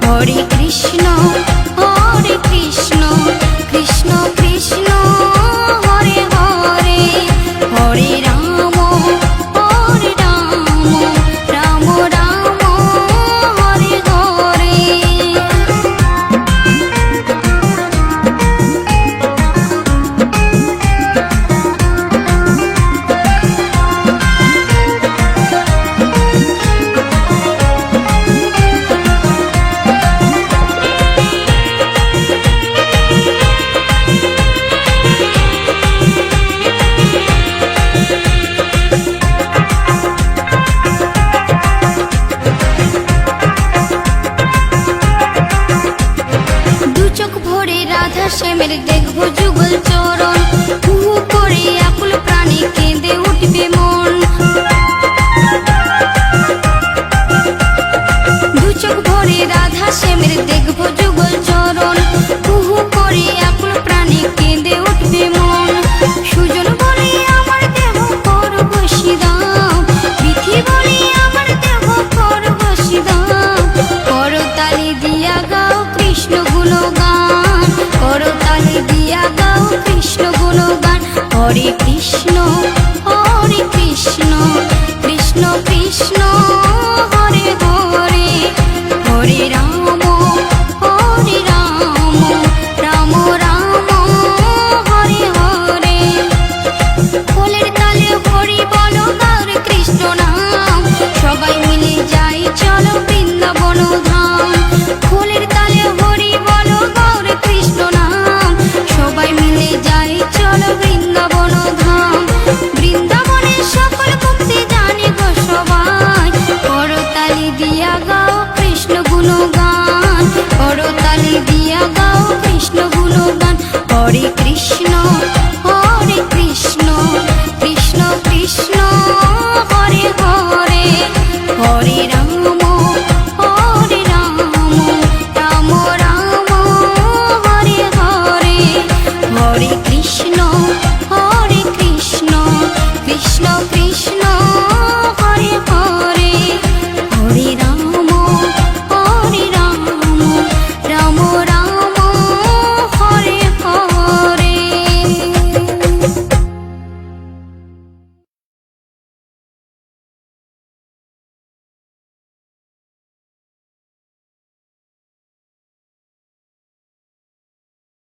হরে কৃষ্ণ কৃষ্ণ কৃষ্ণ হরে হরে, হরে রাম রাম রাম হরে হরে। রাধা শ্যামের দেখবো যুগল চরণ, হু করে আকুল প্রাণে কেঁদে উঠবে মন। দু চোখ ভরে রাধা শ্যামের দেখবো যুগল চরণ, হু করে আকুল প্রাণে কেঁদে উঠবে মন। সুজন বলে আমার দেহ করব সিদাম, বিধি বলে আমার দেহ করব সিদাম। করতালি দিয়া গাও কৃষ্ণ গুণগান, করতালি দিয়া গাও কৃষ্ণ গুণগান। হরে কৃষ্ণ কৃষ্ণ কৃষ্ণ হরে হরে, হরে রাম